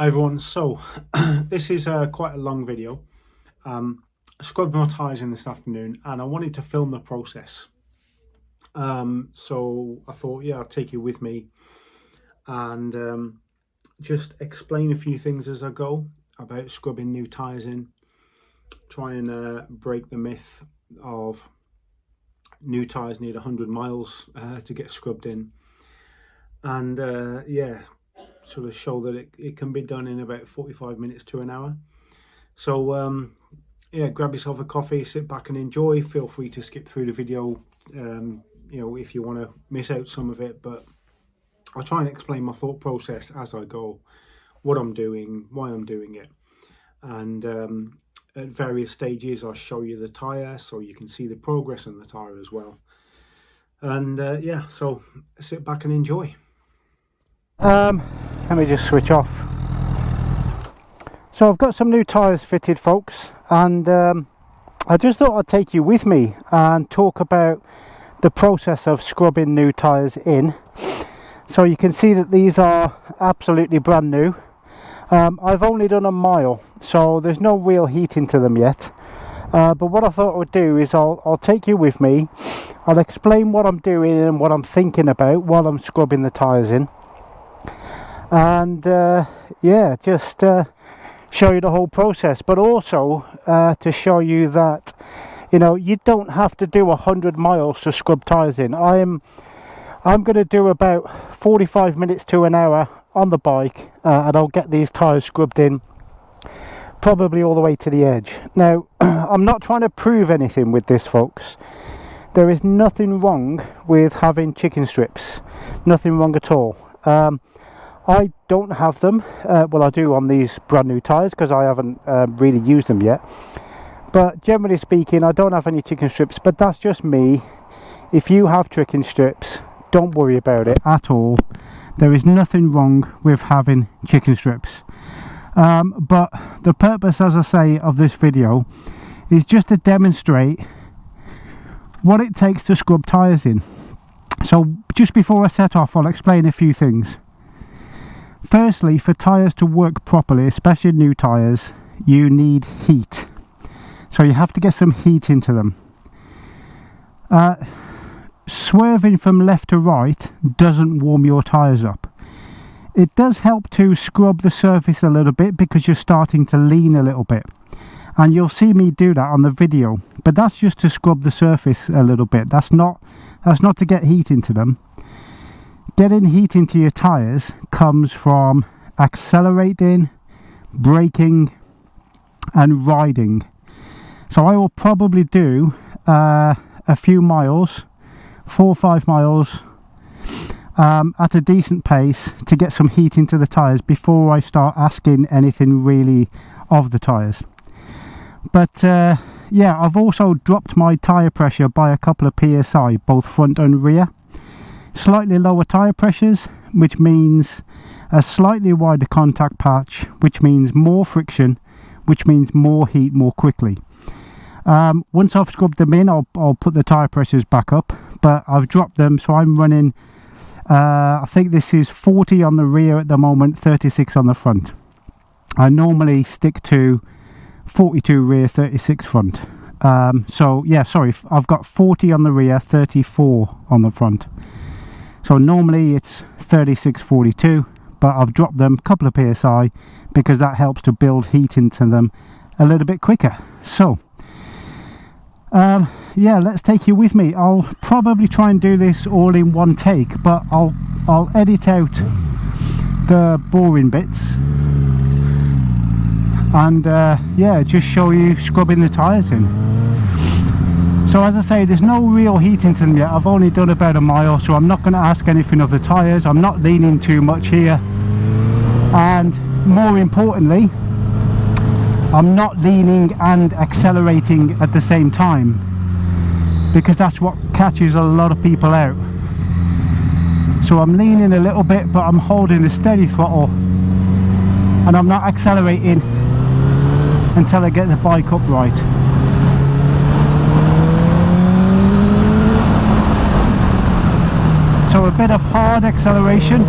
Hi everyone, so this is quite a long video. I scrubbed my tyres in this afternoon and I wanted to film the process. So I thought, yeah, I'll take you with me and just explain a few things as I go about scrubbing new tyres in. Try and break the myth of new tyres need 100 miles to get scrubbed in. And yeah, sort of show that it can be done in about 45 minutes to an hour. So yeah, grab yourself a coffee, sit back and enjoy. Feel free to skip through the video you know, if you want to miss out some of it, but I'll try and explain my thought process as I go, what I'm doing, why I'm doing it, and at various stages I'll show you the tyre so you can see the progress on the tyre as well. And yeah, so sit back and enjoy. Let me just switch off. So I've got some new tyres fitted, folks, and I just thought I'd take you with me and talk about the process of scrubbing new tyres in. So you can see that these are absolutely brand new. I've only done a mile, so there's no real heat into them yet. But what I thought I would do is I'll take you with me. I'll explain what I'm doing and what I'm thinking about while I'm scrubbing the tyres in. And yeah, just show you the whole process, but also to show you that, you know, you don't have to do 100 miles to scrub tyres in. I'm going to do about 45 minutes to an hour on the bike, and I'll get these tyres scrubbed in probably all the way to the edge. Now, I'm not trying to prove anything with this, folks. There is nothing wrong with having chicken strips, nothing wrong at all. I don't have them. Well, I do on these brand new tyres because I haven't really used them yet. But generally speaking, I don't have any chicken strips, but that's just me. If you have chicken strips, don't worry about it at all. There is nothing wrong with having chicken strips. But the purpose, as I say, of this video is just to demonstrate what it takes to scrub tyres in. So just before I set off, I'll explain a few things. Firstly, for tyres to work properly, especially new tyres, you need heat. So you have to get some heat into them. Swerving from left to right doesn't warm your tyres up. It does help to scrub the surface a little bit because you're starting to lean a little bit. And you'll see me do that on the video. But that's just to scrub the surface a little bit. That's not to get heat into them. Getting heat into your tyres comes from accelerating, braking and riding. So I will probably do a few miles, 4 or 5 miles at a decent pace to get some heat into the tyres before I start asking anything really of the tyres. But yeah, I've also dropped my tyre pressure by a couple of psi, both front and rear. Slightly lower tyre pressures, which means a slightly wider contact patch, which means more friction, which means more heat more quickly. Once I've scrubbed them in, I'll put the tyre pressures back up, but I've dropped them, so I'm running, I think this is 40 on the rear at the moment, 36 on the front. I normally stick to 42 rear, 36 front. So yeah, sorry, I've got 40 on the rear, 34 on the front. So normally it's 36-42, but I've dropped them a couple of psi because that helps to build heat into them a little bit quicker. So yeah, let's take you with me. I'll probably try and do this all in one take, but I'll edit out the boring bits and yeah, just show you scrubbing the tyres in. So as I say, there's no real heat into them yet. I've only done about a mile, so I'm not going to ask anything of the tyres. I'm not leaning too much here, and more importantly, I'm not leaning and accelerating at the same time, because that's what catches a lot of people out. So I'm leaning a little bit, but I'm holding a steady throttle, and I'm not accelerating until I get the bike upright. So a bit of hard acceleration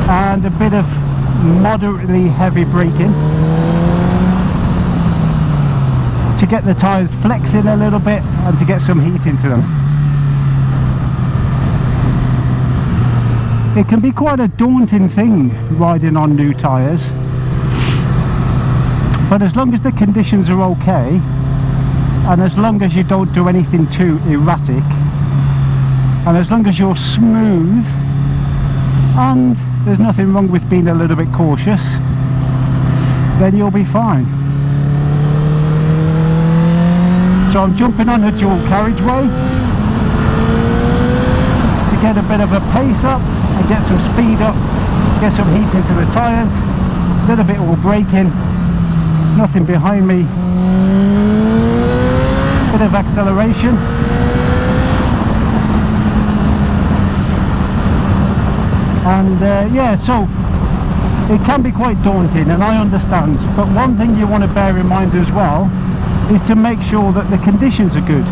and a bit of moderately heavy braking to get the tyres flexing a little bit and to get some heat into them. It can be quite a daunting thing riding on new tyres, but as long as the conditions are okay and as long as you don't do anything too erratic and as long as you're smooth and there's nothing wrong with being a little bit cautious, then you'll be fine. So I'm jumping on the dual carriageway to get a bit of a pace up and get some speed up, get some heat into the tyres, a little bit more braking, nothing behind me, bit of acceleration. And yeah, so it can be quite daunting, and I understand, but one thing you want to bear in mind as well is to make sure that the conditions are good.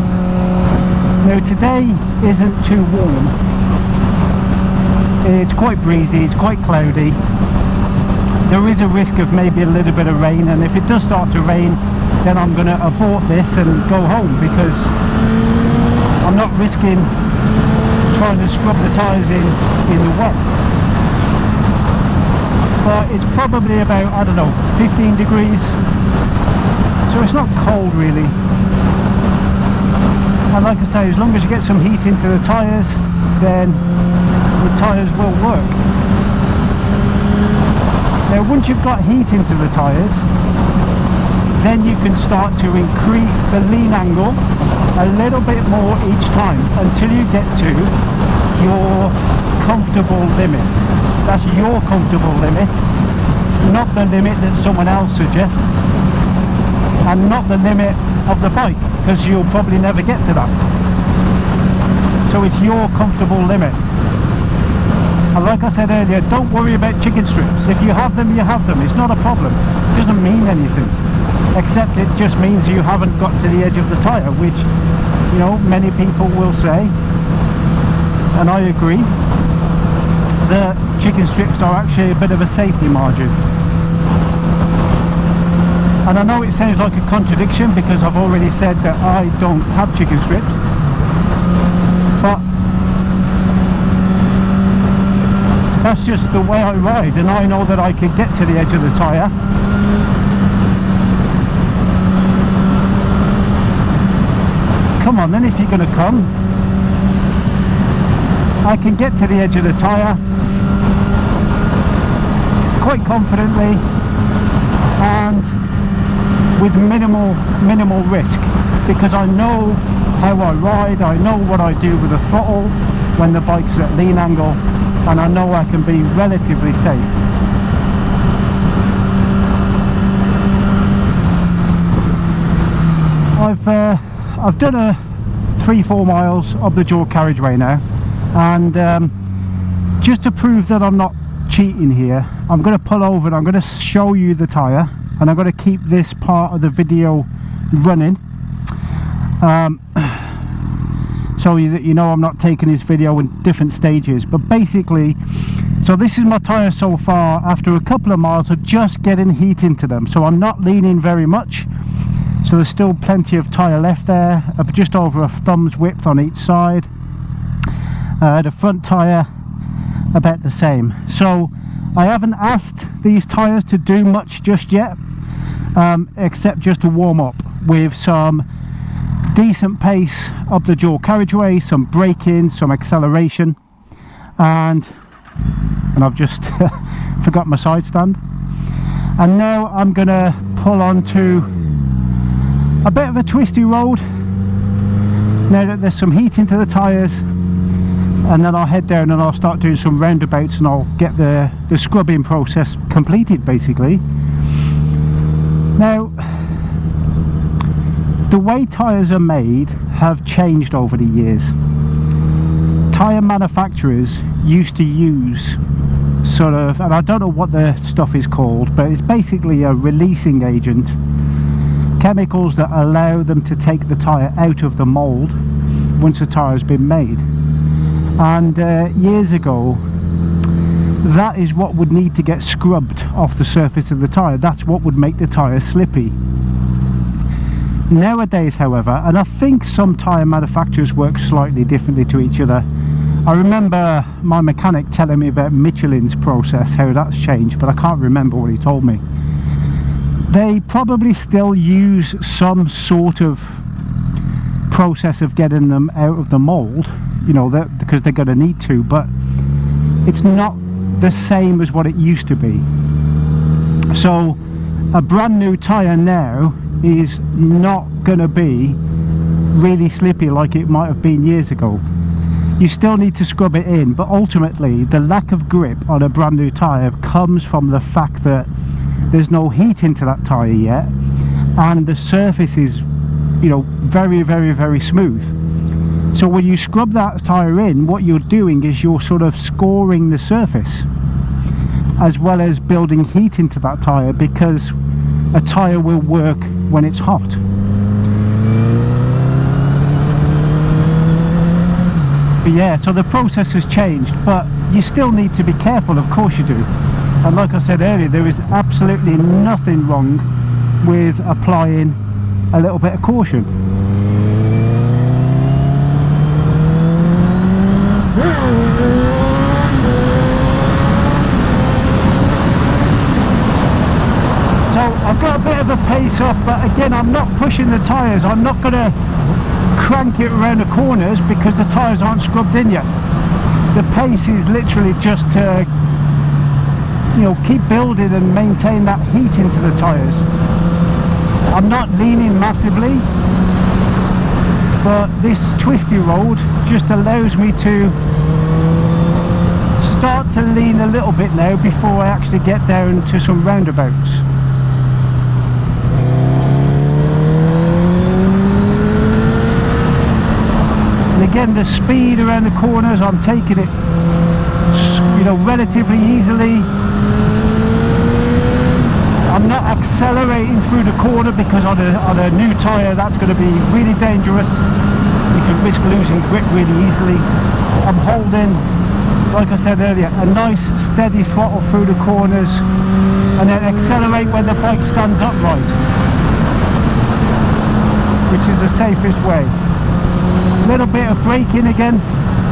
Now today isn't too warm, it's quite breezy, it's quite cloudy, there is a risk of maybe a little bit of rain, and if it does start to rain then I'm going to abort this and go home, because I'm not risking trying to scrub the tyres in the wet. But it's probably about, I don't know, 15 degrees, so it's not cold really. And like I say, as long as you get some heat into the tyres, then the tyres will work. Now once you've got heat into the tyres, then you can start to increase the lean angle a little bit more each time until you get to your comfortable limit. That's your comfortable limit, not the limit that someone else suggests, and not the limit of the bike, because you'll probably never get to that. So it's your comfortable limit. And like I said earlier, don't worry about chicken strips. If you have them, you have them. It's not a problem. It doesn't mean anything, except it just means you haven't got to the edge of the tyre, which, you know, many people will say, and I agree, that chicken strips are actually a bit of a safety margin. And I know it sounds like a contradiction because I've already said that I don't have chicken strips, but that's just the way I ride, and I know that I can get to the edge of the tyre. Come on then, if you're going to come, I can get to the edge of the tyre quite confidently and with minimal risk, because I know how I ride, I know what I do with the throttle when the bike's at lean angle, and I know I can be relatively safe. I've done a 3-4 miles up the dual carriageway now, and just to prove that I'm not cheating here, I'm going to pull over and I'm going to show you the tyre, and I'm going to keep this part of the video running so that you know I'm not taking this video in different stages. But basically, so this is my tyre so far after a couple of miles of just getting heat into them, so I'm not leaning very much, so there's still plenty of tyre left there, just over a thumb's width on each side. The front tyre about the same. So I haven't asked these tyres to do much just yet, except just to warm up with some decent pace up the dual carriageway, some braking, some acceleration, and I've just forgot my side stand. And now I'm gonna pull onto a bit of a twisty road now that there's some heat into the tyres, and then I'll head down and I'll start doing some roundabouts and I'll get the scrubbing process completed basically. Now, the way tyres are made have changed over the years. Tyre manufacturers used to use sort of, and I don't know what the stuff is called, but it's basically a releasing agent, chemicals that allow them to take the tyre out of the mould once the tyre has been made. And years ago that is what would need to get scrubbed off the surface of the tyre. That's what would make the tyre slippy. Nowadays, however, and I think some tyre manufacturers work slightly differently to each other. I remember my mechanic telling me about Michelin's process, how that's changed, but I can't remember what he told me. They probably still use some sort of process of getting them out of the mould, you know, because they're going to need to, but it's not the same as what it used to be. So a brand new tyre now is not going to be really slippy like it might have been years ago. You still need to scrub it in, but ultimately the lack of grip on a brand new tyre comes from the fact that there's no heat into that tyre yet, and the surface is, you know, very, very, very smooth. So when you scrub that tyre in, what you're doing is you're sort of scoring the surface as well as building heat into that tyre, because a tyre will work when it's hot. But yeah, so the process has changed, but you still need to be careful, of course you do. And like I said earlier, there is absolutely nothing wrong with applying a little bit of caution. So I've got a bit of a pace up, but again, I'm not pushing the tyres. I'm not going to crank it around the corners because the tyres aren't scrubbed in yet. The pace is literally just to, you know, keep building and maintain that heat into the tyres. I'm not leaning massively, but this twisty road just allows me to start to lean a little bit now before I actually get down to some roundabouts. And again, the speed around the corners, I'm taking it, you know, relatively easily. I'm not accelerating through the corner because on a new tyre that's going to be really dangerous. You can risk losing grip really easily. I'm holding, like I said earlier, a nice steady throttle through the corners, and then accelerate when the bike stands upright, which is the safest way. A little bit of braking again,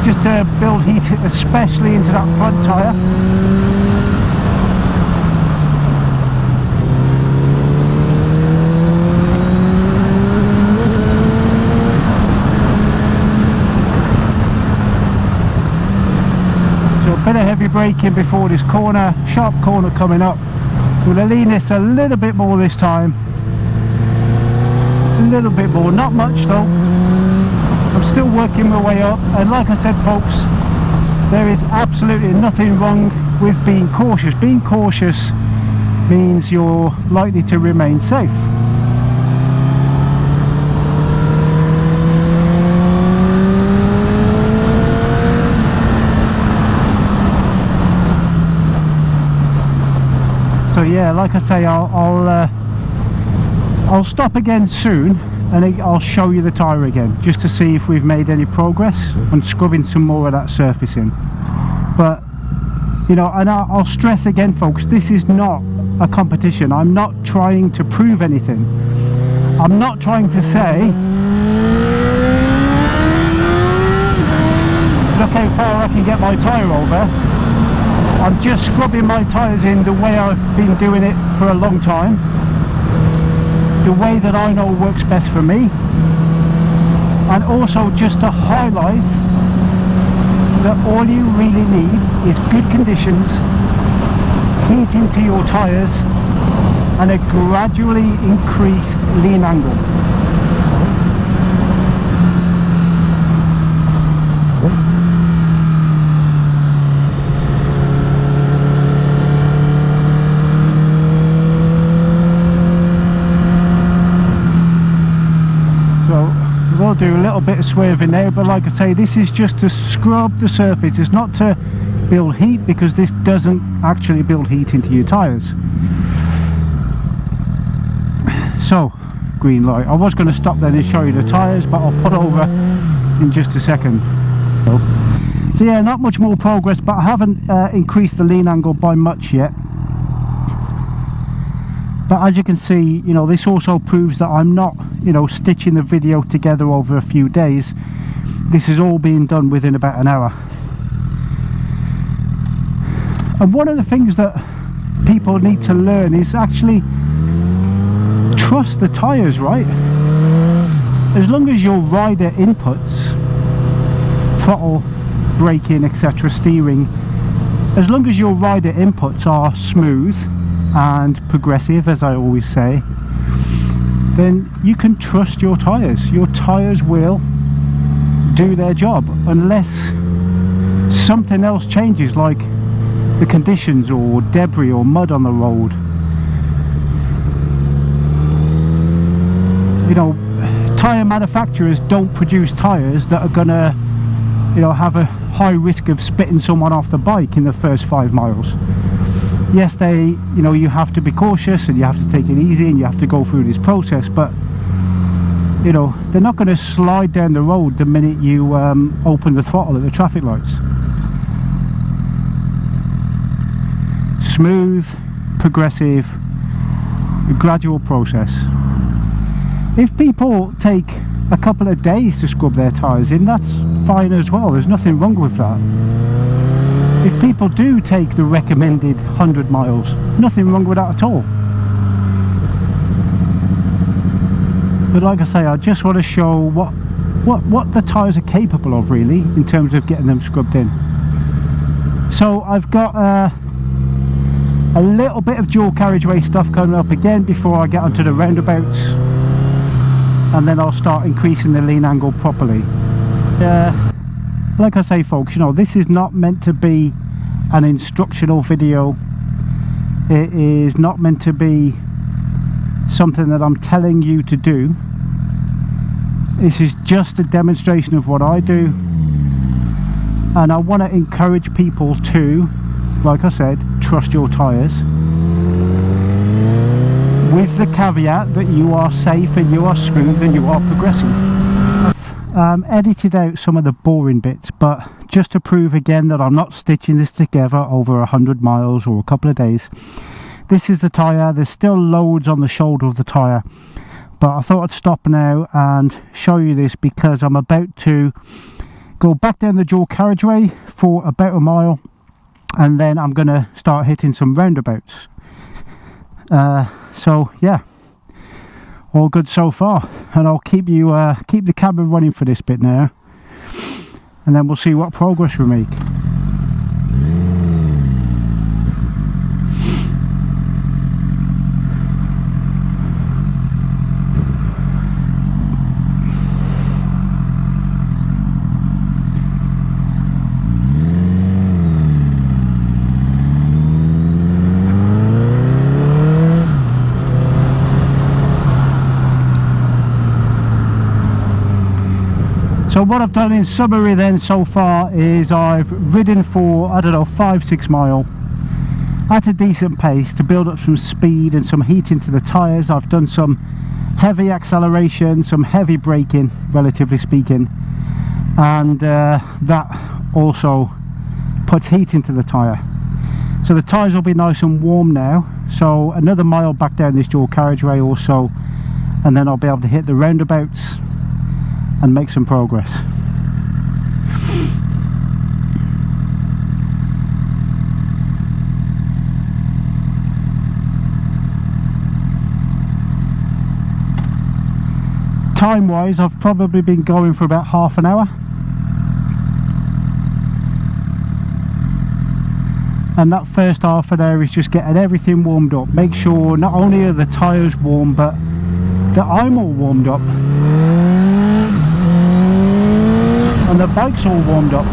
just to build heat, especially into that front tyre. So a bit of heavy braking before this corner, sharp corner coming up. We're going to lean this a little bit more this time. A little bit more, not much though. I'm still working my way up, and like I said folks, there is absolutely nothing wrong with being cautious. Being cautious means you're likely to remain safe. So yeah, like I say, I'll stop again soon, and I'll show you the tyre again, just to see if we've made any progress on scrubbing some more of that surface in. But, you know, and I'll stress again folks, this is not a competition. I'm not trying to prove anything. I'm not trying to say, look how far I can get my tyre over. I'm just scrubbing my tyres in the way I've been doing it for a long time, the way that I know works best for me, and also just to highlight that all you really need is good conditions, heat into your tyres, and a gradually increased lean angle. We'll do a little bit of swerving now, but like I say, this is just to scrub the surface. It's not to build heat, because this doesn't actually build heat into your tyres. So, green light. I was going to stop then and show you the tyres, but I'll put over in just a second. So So yeah, not much more progress, but I haven't increased the lean angle by much yet. But as you can see, you know, this also proves that I'm not, you know, stitching the video together over a few days. This is all being done within about an hour. And one of the things that people need to learn is actually trust the tyres, right? As long as your rider inputs, throttle, braking, etc., steering, as long as your rider inputs are smooth and progressive, as I always say, then you can trust your tyres. Your tyres will do their job unless something else changes, like the conditions or debris or mud on the road. You know, tyre manufacturers don't produce tyres that are gonna, you know, have a high risk of spitting someone off the bike in the first 5 miles. Yes, you know, you have to be cautious and you have to take it easy and you have to go through this process, but you know, they're not going to slide down the road the minute you open the throttle at the traffic lights. Smooth, progressive, gradual process. If people take a couple of days to scrub their tyres in, that's fine as well. There's nothing wrong with that. If people do take the recommended 100 miles, nothing wrong with that at all. But like I say, I just want to show what the tyres are capable of, really, in terms of getting them scrubbed in. So I've got a little bit of dual carriageway stuff coming up again before I get onto the roundabouts, and then I'll start increasing the lean angle properly. Like I say, folks, you know, this is not meant to be an instructional video. It is not meant to be something that I'm telling you to do. This is just a demonstration of what I do, and I want to encourage people to, like I said, trust your tyres, with the caveat that you are safe and you are smooth and you are progressive. I've edited out some of the boring bits, but just to prove again that I'm not stitching this together over 100 miles or a couple of days. This is the tyre. There's still loads on the shoulder of the tyre, but I thought I'd stop now and show you this because I'm about to go back down the dual carriageway for about a mile, and then I'm going to start hitting some roundabouts. So yeah, all good so far, and I'll keep the camera running for this bit now, and then we'll see what progress we make. So what I've done in summary then so far is I've ridden for, I don't know, 5-6 mile at a decent pace to build up some speed and some heat into the tyres. I've done some heavy acceleration, some heavy braking, relatively speaking, and that also puts heat into the tyre. So the tyres will be nice and warm now. So another mile back down this dual carriageway or so, and then I'll be able to hit the roundabouts and make some progress. Time wise, I've probably been going for about half an hour, and that first half an hour is just getting everything warmed up. Make sure not only are the tyres warm, but that I'm all warmed up and the bike's all warmed up.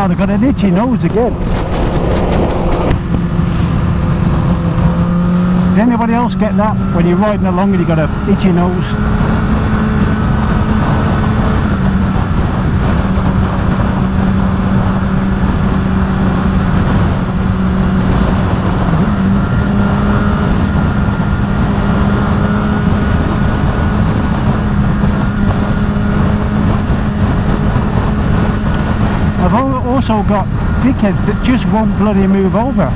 God, I've got an itchy nose again. Did anybody else get that when you're riding along and you got a itchy nose? I've also got dickheads that just won't bloody move over.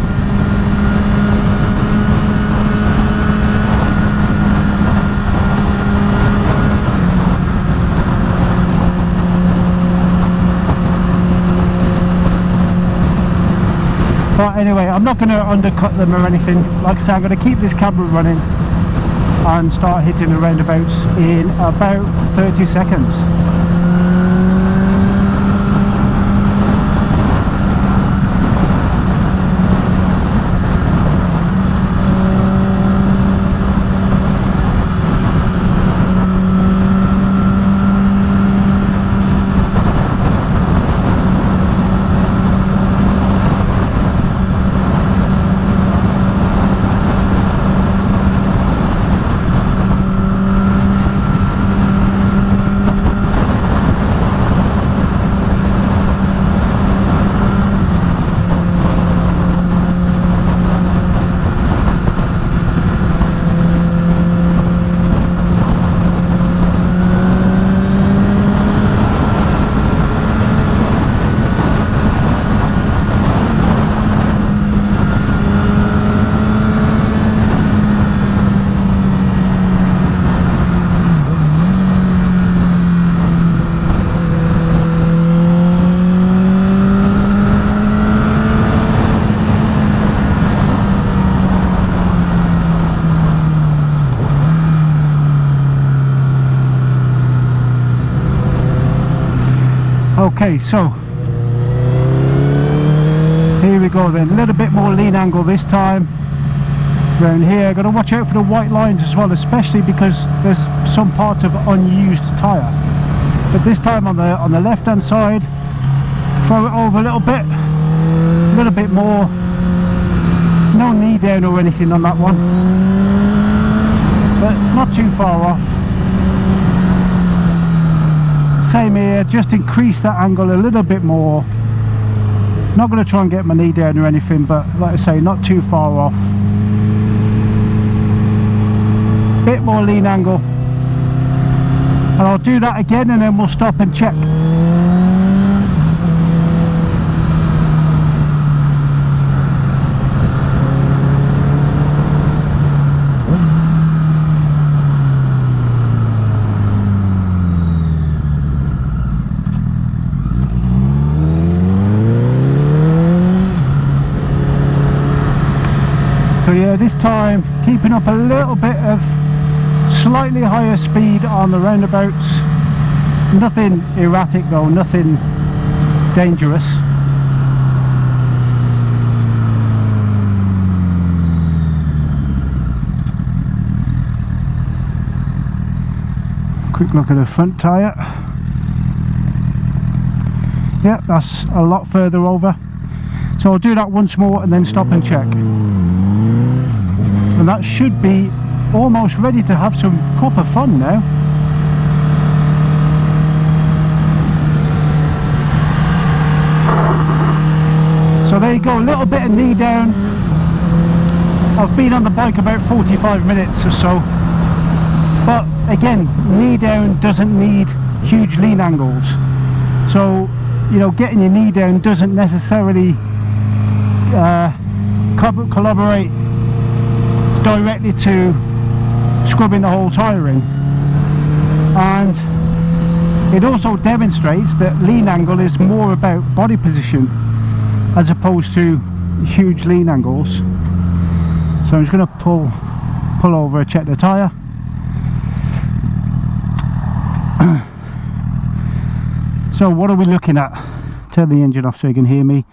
But anyway, I'm not going to undercut them or anything. Like I say, I'm going to keep this camera running and start hitting the roundabouts in about 30 seconds. Okay, so here we go then, a little bit more lean angle this time round here. Got to watch out for the white lines as well, especially because there's some parts of unused tyre. But this time on the left hand side, throw it over a little bit more. No knee down or anything on that one, but not too far off. Same here, just increase that angle a little bit more. Not going to try and get my knee down or anything, but like I say, not too far off. Bit more lean angle, and I'll do that again and then we'll stop and check. So yeah, this time keeping up a little bit of slightly higher speed on the roundabouts. Nothing erratic though, nothing dangerous. Quick look at the front tyre. Yeah, that's a lot further over. So I'll do that once more and then stop and check. And that should be almost ready to have some proper fun now. So there you go, a little bit of knee down. I've been on the bike about 45 minutes or so, but again, knee down doesn't need huge lean angles. So, you know, getting your knee down doesn't necessarily collaborate directly to scrubbing the whole tyre in. And it also demonstrates that lean angle is more about body position as opposed to huge lean angles. So I'm just going to pull over and check the tyre. So what are we looking at? Turn the engine off so you can hear me.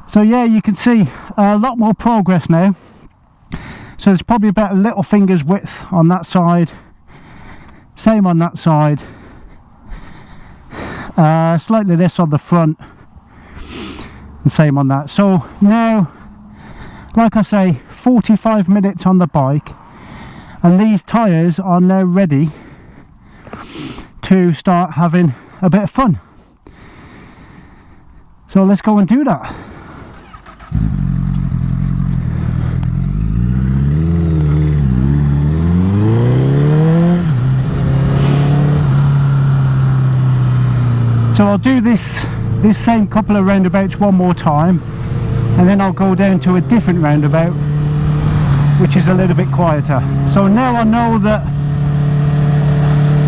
So yeah, you can see a lot more progress now. So there's probably about a little finger's width on that side. Same on that side. Slightly less on the front. And same on that. So now, like I say, 45 minutes on the bike, and these tyres are now ready to start having a bit of fun. So let's go and do that. So I'll do this same couple of roundabouts one more time, and then I'll go down to a different roundabout which is a little bit quieter. So now I know that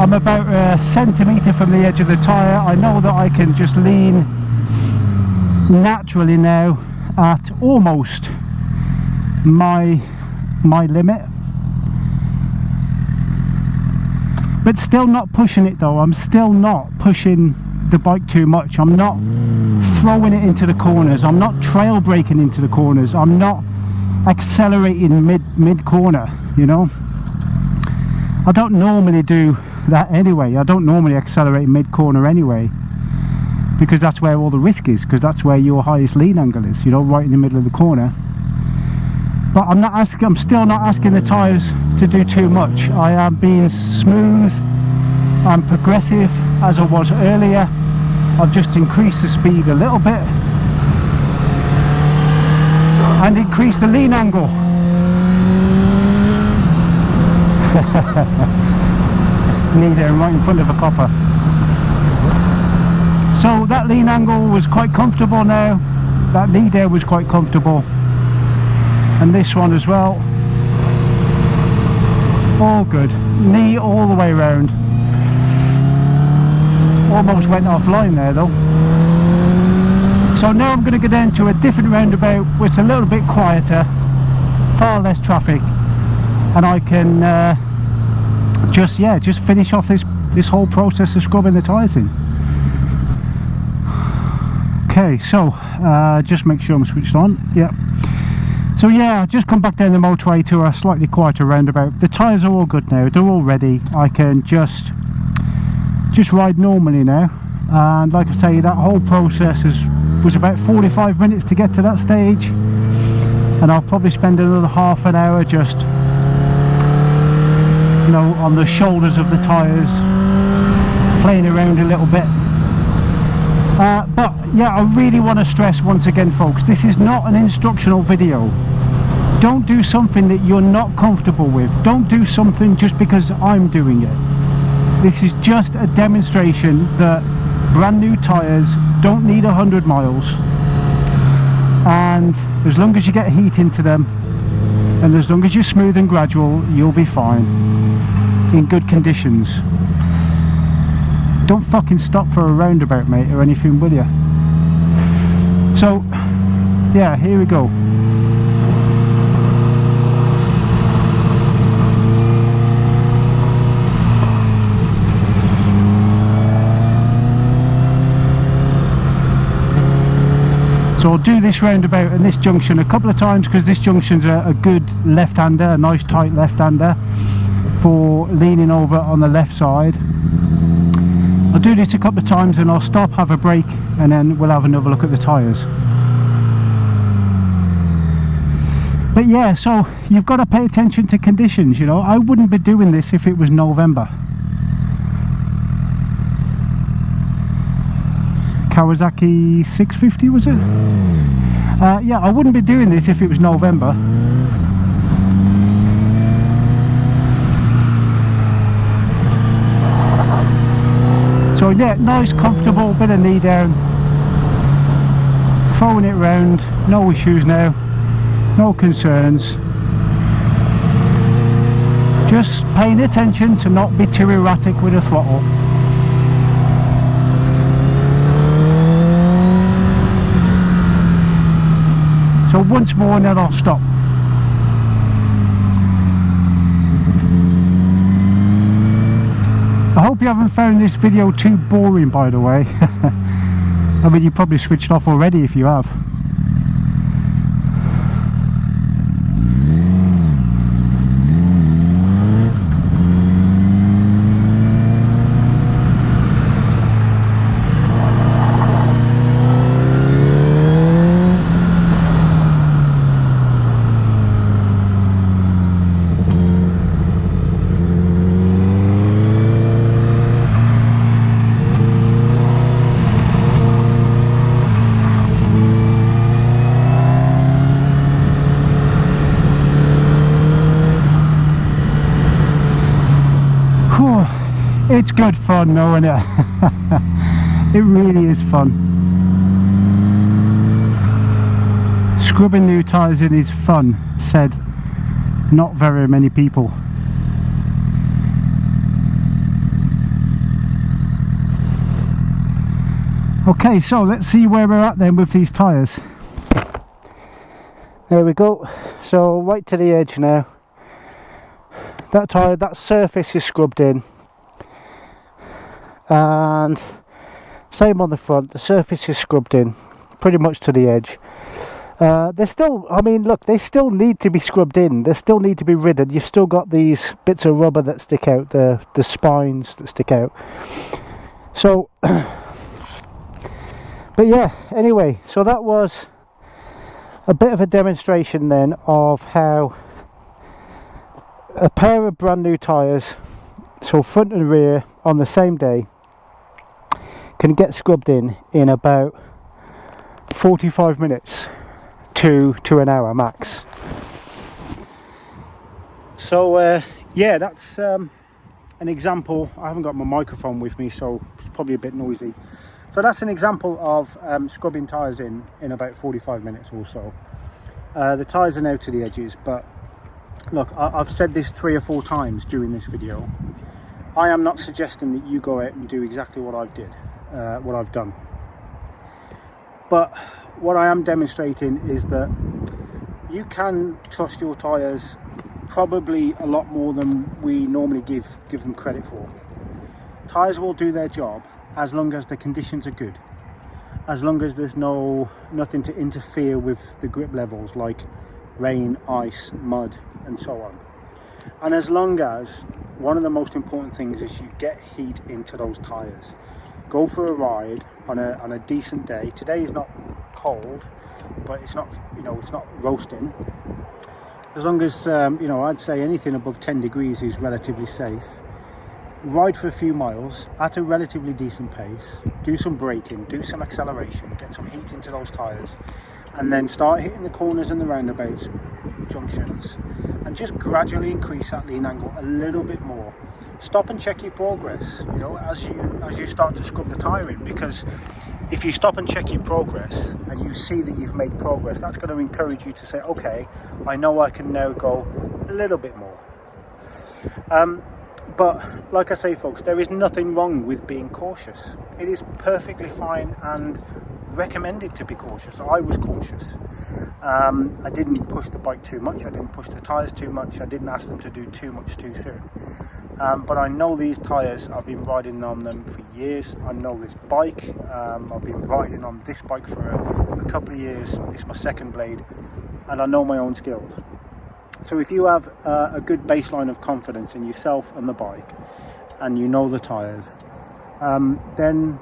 I'm about a centimetre from the edge of the tyre. I know that I can just lean naturally now at almost my limit, but still not pushing it though. I'm still not pushing the bike too much. I'm not throwing it into the corners. I'm not trail braking into the corners. I'm not accelerating mid corner, you know. I don't normally do that anyway. I don't normally accelerate mid corner anyway, because that's where all the risk is, because that's where your highest lean angle is, you know, right in the middle of the corner. But I'm still not asking the tyres to do too much. I am being smooth and progressive as I was earlier. I've just increased the speed a little bit and increased the lean angle. Knee there right in front of a copper. So that lean angle was quite comfortable now. That knee there was quite comfortable. And this one as well. All good. Knee all the way around. Almost went offline there though. So now I'm going to go down to a different roundabout where it's a little bit quieter, far less traffic, and I can just finish off this whole process of scrubbing the tyres in. Okay, so just make sure I'm switched on. Yeah. So yeah, just come back down the motorway to a slightly quieter roundabout. The tyres are all good now. They're all ready. I can just ride normally now. And like I say, that whole process was about 45 minutes to get to that stage. And I'll probably spend another half an hour just, you know, on the shoulders of the tyres, playing around a little bit. But yeah, I really want to stress once again, folks, this is not an instructional video. Don't do something that you're not comfortable with. Don't do something just because I'm doing it. This is just a demonstration that brand new tyres don't need 100 miles, and as long as you get heat into them and as long as you're smooth and gradual, you'll be fine in good conditions. Don't fucking stop for a roundabout, mate, or anything, will you? So yeah, here we go. So I'll do this roundabout and this junction a couple of times, because this junction's a good left-hander, a nice tight left-hander for leaning over on the left side. I'll do this a couple of times and I'll stop, have a break, and then we'll have another look at the tyres. But yeah, so you've got to pay attention to conditions, you know. I wouldn't be doing this if it was November. Kawasaki 650 was it? Yeah, I wouldn't be doing this if it was November. So yeah, nice comfortable bit of knee down, throwing it round, no issues now, no concerns. Just paying attention to not be too erratic with the throttle. So once more and then I'll stop. I hope you haven't found this video too boring, by the way. I mean, you probably switched off already if you have. It's good fun though, isn't it? It really is fun. Scrubbing new tyres in is fun, said not very many people. Okay, so let's see where we're at then with these tyres. There we go, so right to the edge now. That tyre, that surface is scrubbed in, and same on the front, the surface is scrubbed in pretty much to the edge. They're still, I mean look, they still need to be scrubbed in, they still need to be ridden. You've still got these bits of rubber that stick out, the spines that stick out. So but yeah, anyway, so that was a bit of a demonstration then of how a pair of brand new tyres, so front and rear on the same day, can get scrubbed in about 45 minutes to an hour max. So yeah, that's an example. I haven't got my microphone with me, so it's probably a bit noisy. So that's an example of scrubbing tyres in about 45 minutes or so. The tyres are now to the edges, but look, I've said this 3 or 4 times during this video. I am not suggesting that you go out and do exactly what I've done. But what I am demonstrating is that you can trust your tyres probably a lot more than we normally give them credit for. Tyres will do their job as long as the conditions are good, as long as there's nothing to interfere with the grip levels like rain, ice, mud and so on. And as long as, one of the most important things is you get heat into those tyres. Go for a ride on a decent day. Today is not cold, but it's not, you know, it's not roasting. As long as you know, I'd say anything above 10 degrees is relatively safe. Ride for a few miles at a relatively decent pace, do some braking, do some acceleration, get some heat into those tyres, and then start hitting the corners and the roundabouts, junctions, and just gradually increase that lean angle a little bit more. Stop and check your progress, you know, as you start to scrub the tyre in, because if you stop and check your progress and you see that you've made progress, that's going to encourage you to say, okay, I know I can now go a little bit more. But like I say, folks, there is nothing wrong with being cautious. It is perfectly fine and recommended to be cautious. I was cautious. I didn't push the bike too much. I didn't push the tyres too much. I didn't ask them to do too much too soon. But I know these tyres. I've been riding on them for years. I know this bike. I've been riding on this bike for a couple of years. It's my second blade, and I know my own skills. So if you have a good baseline of confidence in yourself and the bike, and you know the tyres, then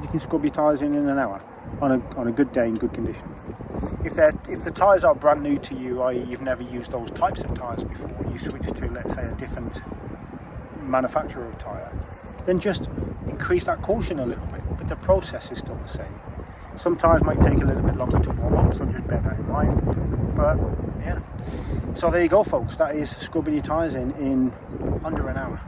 you can scrub your tyres in an hour on a good day in good conditions. If the tyres are brand new to you, i.e. you've never used those types of tyres before, you switch to, let's say, a different manufacturer of tyre, then just increase that caution a little bit, but the process is still the same. Some tyres might take a little bit longer to warm up, so just bear that in mind. But yeah, so there you go, folks. That is scrubbing your tyres in under an hour.